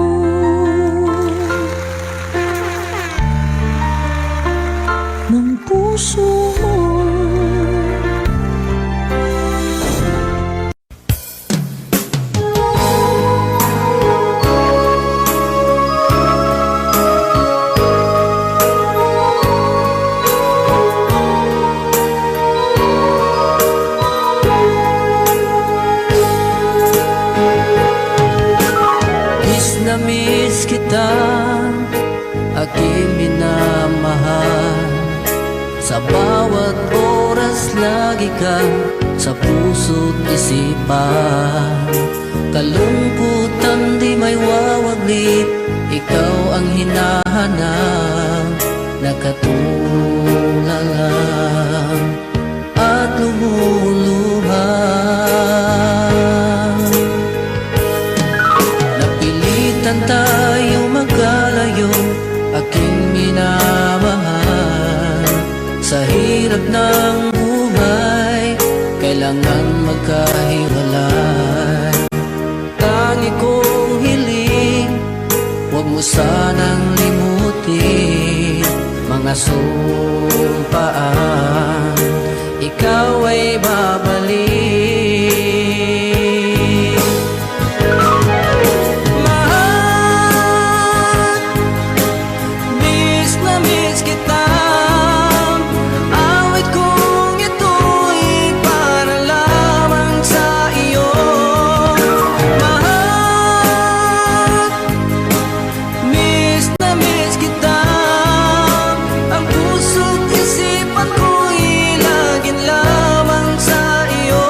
E: Ng puso mo.
A: Miss kita, aking minamahal. Sa bawat oras lagi ka sa puso't isipan. Kalungkutan di may wawaglit, ikaw ang hinahanap. Nakatulala at lumuluha. Napilitan tayo magkalayo, aking minamahal. Sa hirap ng buhay, kailangan magkahiwalay. Tangi kong hiling, huwag mo sanang limutin mga sumpaan, ikaw ay babalik. Mahal, miss na miss kita. Awit kong ito'y para lamang sa iyo. Mahal, miss na miss kita. Ang puso't isipan ko'y laging lamang sa iyo.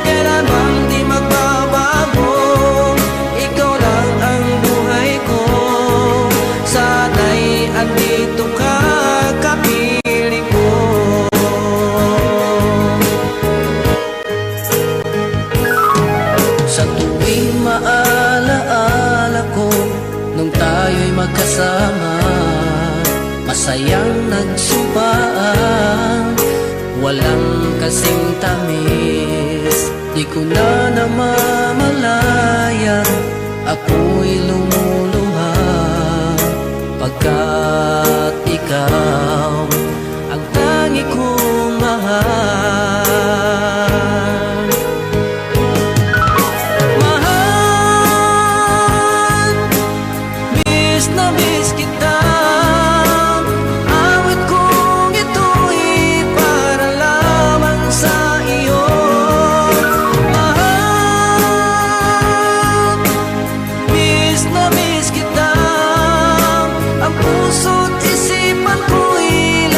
A: Kailan bang di magbabago, ikaw lang ang buhay ko. Sana'y andito ka, kapiling ko. Sa tuwing maalaala ko nung tayo'y magkasama, masayang nagsumpaan, walang kasing tamis. Di ko na namamalayan, ako'y lumuluha, pagkat ikaw ang tangi kong mahal. Mahal, miss na miss kita. Awit kong ito'y para lamang sa iyo. Mahal, miss na miss kita. Ang puso't isipan ko'y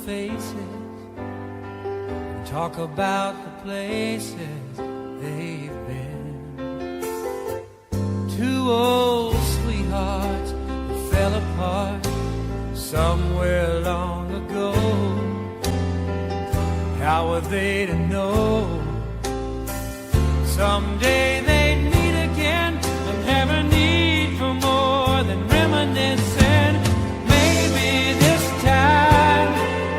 A: faces and talk about the places they've been. Two old sweethearts who fell apart somewhere long ago. How were they to know someday they'd meet again and have a need for more than reminiscing? Maybe this time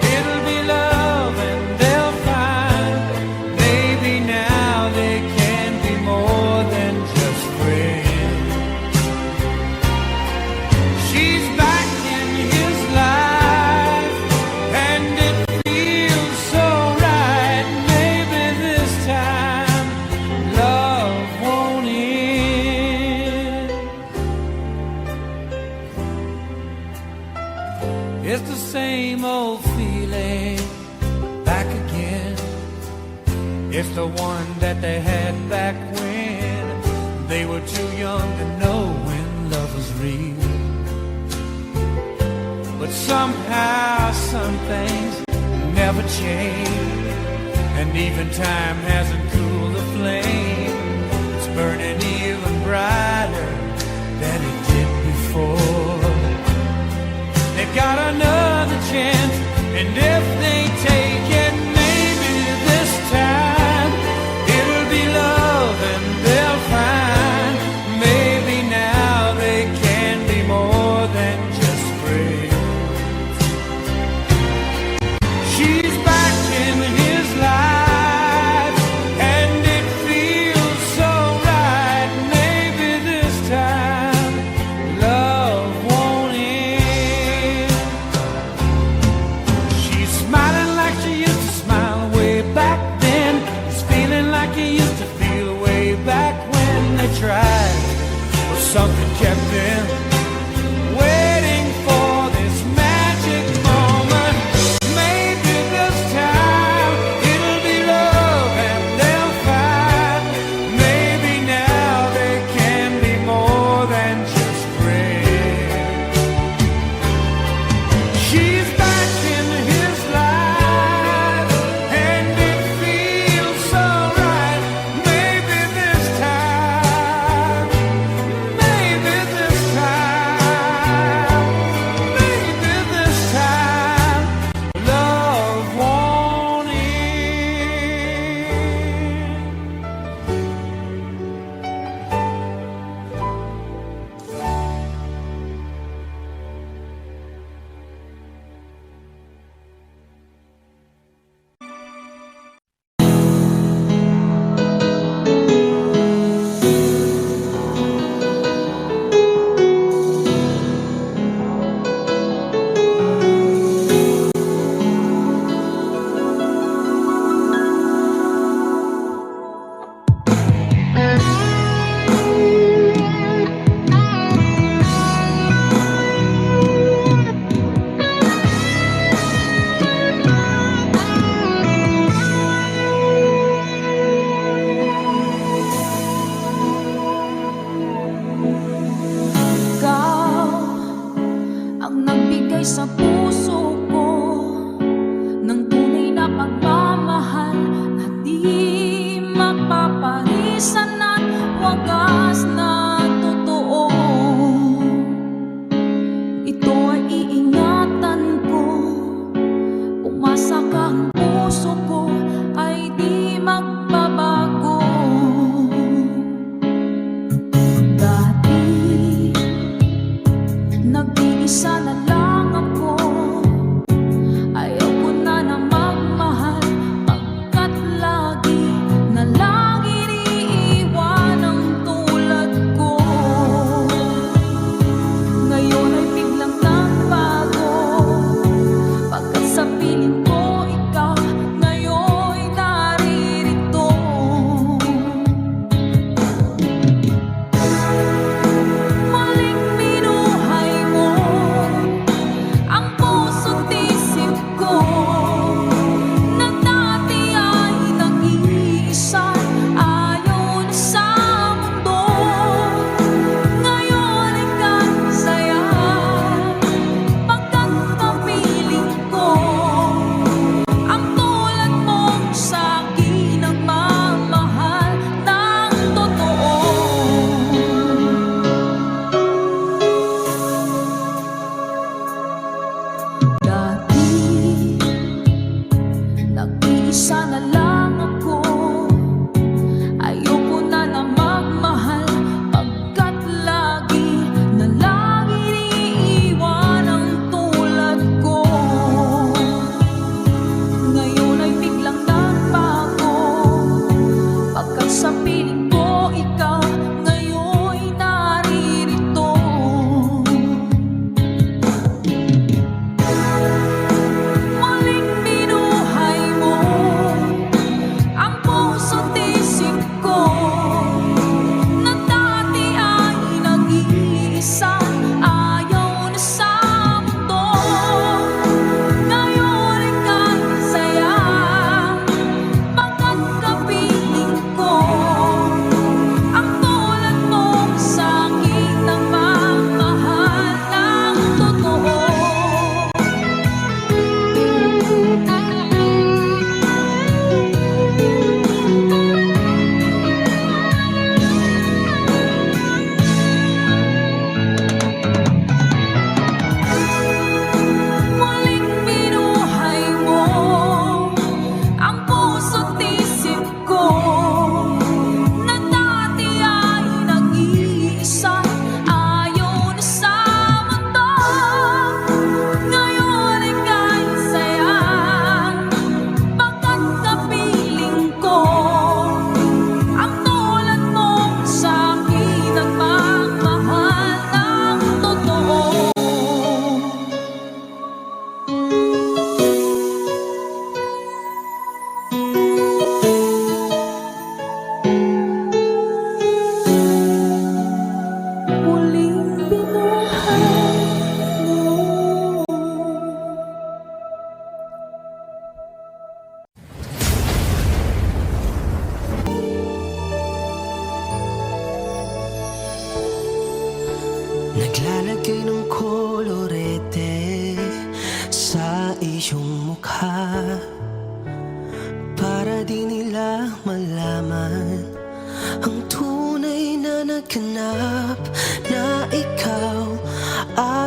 A: it'll be love and they'll find maybe now they can be more than just friends. She's back in his life and it feels so right. Maybe this time love won't end. It's the same old feeling back again. It's the one that they had back when they were too young to know when love was real. But somehow some things never change, and even time hasn't cooled the flame. It's burning even brighter than it did before. They've got another chance, and if they take it, maybe this time it'll be love and they'll find maybe now they can be more than just friends. She's back in his life and it feels so right. Maybe this time love won't end. She's smiling like she used to smile way back then. He's feeling like he used to feel way back when they tried. But something kept them waiting for this magic moment. Maybe this time it'll be love and they'll find maybe now they can be more than just friends. She's back in his life and it feels so right. Maybe this time, maybe this time, maybe this time love won't end.
E: Ikaw ang nagbigay sa puso ko ng tunay na pagmamahal na di mapaparisan at wagas na totoo. Ito ay iingatan ko, umasa ka ang puso ko ay di magbabago. Dati nag-iisa na lang ako, ayaw ko na na magmahal pagkat lagi na lang iniiwan ang tulad ko. Ngayon ay biglang nagbago pagkat sa piling ko ikaw ngayon naririto. Maling minuhay mo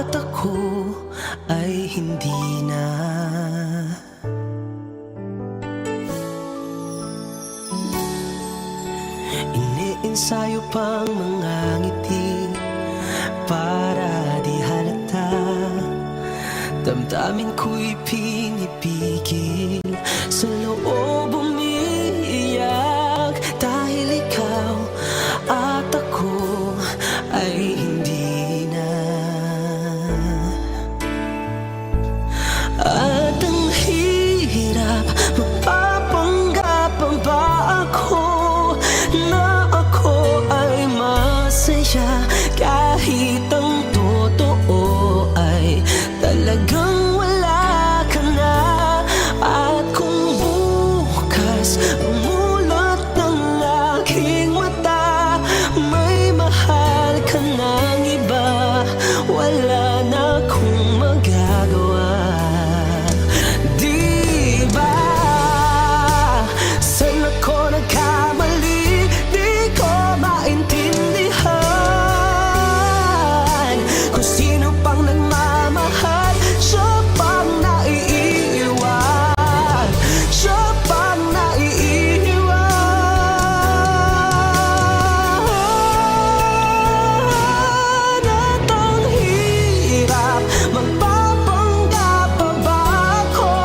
A: at ako ay hindi na. Iniensayo pang mga ngiti para di halata. Damdamin ko'y pinipigil, sa loob umiiyak, dahil ikaw at ako ay hindi na. At ang hirap, magpapanggap pa ba ako na ako ay masaya, kahit ang totoo ay talagang wala ka na. At kung bukas umulot ng aking mata, may mahal ka ng iba, wala na akong magagawa. Di ba? Saan ako nagkamali? Di ko maintindihan kung sino pang nagmamahal, siya pang naiiwan, siya pang naiiwan. At ang hirap, magpapanggap pa ba ako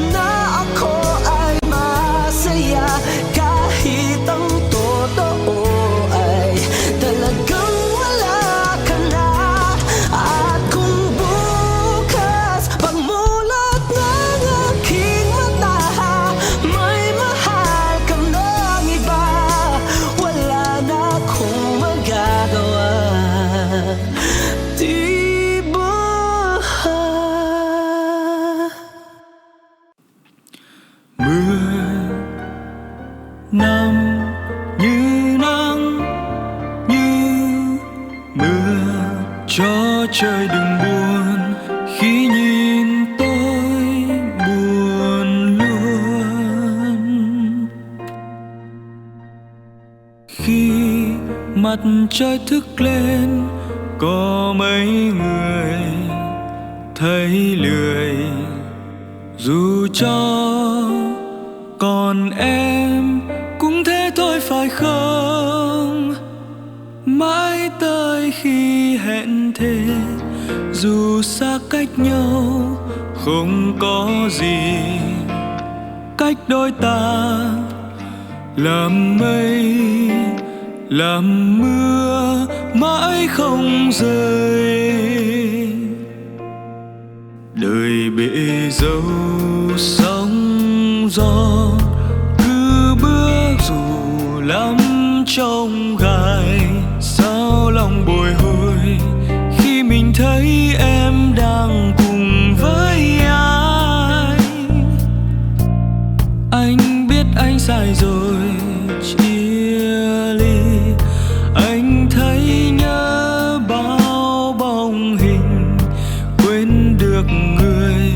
A: na ako ay masaya, kahit ang totoo ay talagang wala ka na. At kung bukas pagmulat ng aking mata, may mahal ka ng iba, wala na akong magagawa. Di ba?
F: Mưa năm như nắng, như mưa, cho trời đừng buồn khi nhìn tôi buồn luôn. Khi mặt trời thức lên, có mấy người thấy lười, dù cho còn em cũng thế thôi phải không? Mãi tới khi hẹn thề, dù xa cách nhau không có gì cách đôi ta, làm mây làm mưa mãi không rơi. Đời bể dâu sóng gió, cứ bước dù lắm trong gai, sao lòng bồi hồi khi mình thấy em đang cùng với ai. Anh biết anh sai rồi, chia ly. Anh thấy nhớ bao bóng hình, quên được người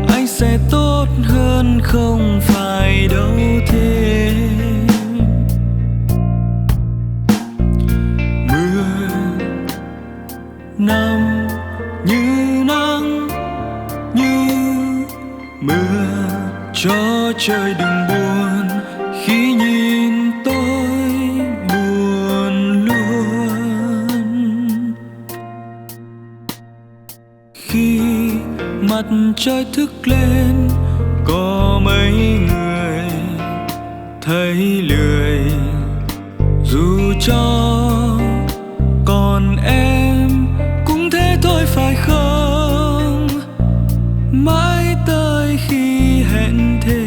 F: anh sẽ tốt hơn, không phải đâu thế. Mưa năm như nắng, như mưa, cho trời đừng buồn khi nhìn tôi buồn luôn. Khi mặt trời thức lên, có mấy người thấy lười, dù cho còn em cũng thế thôi phải không? Mãi tới khi hẹn thề,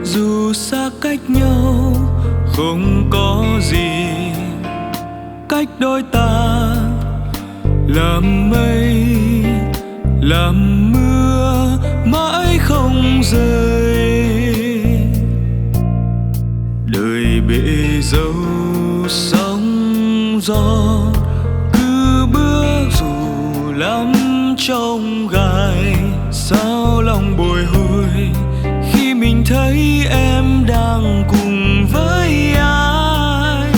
F: dù xa cách nhau không có gì cách đôi ta, làm mây làm mưa mãi không rơi. Đời bể dâu sóng gió, cứ bước dù lắm trong gai, sao lòng bồi hồi khi mình thấy em đang cùng với ai.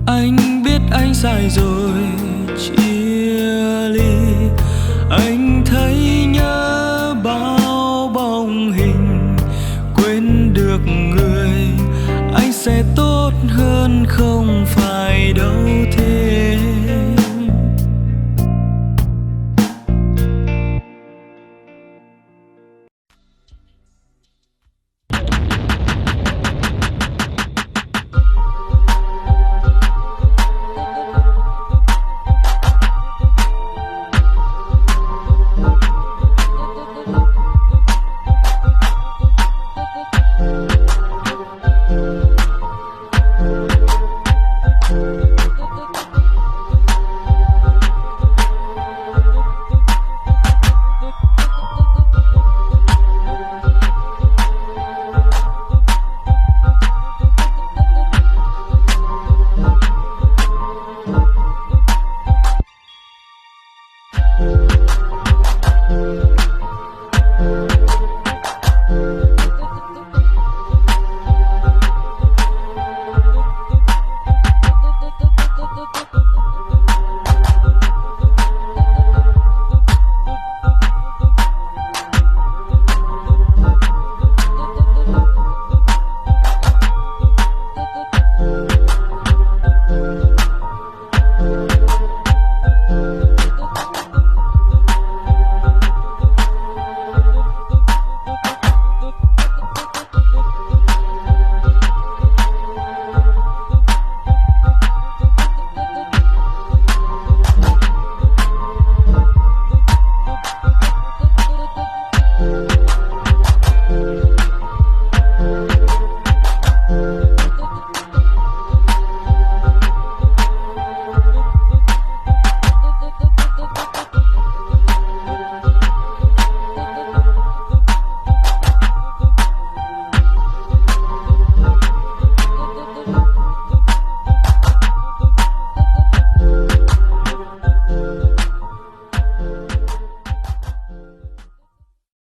F: Anh biết anh sai rồi,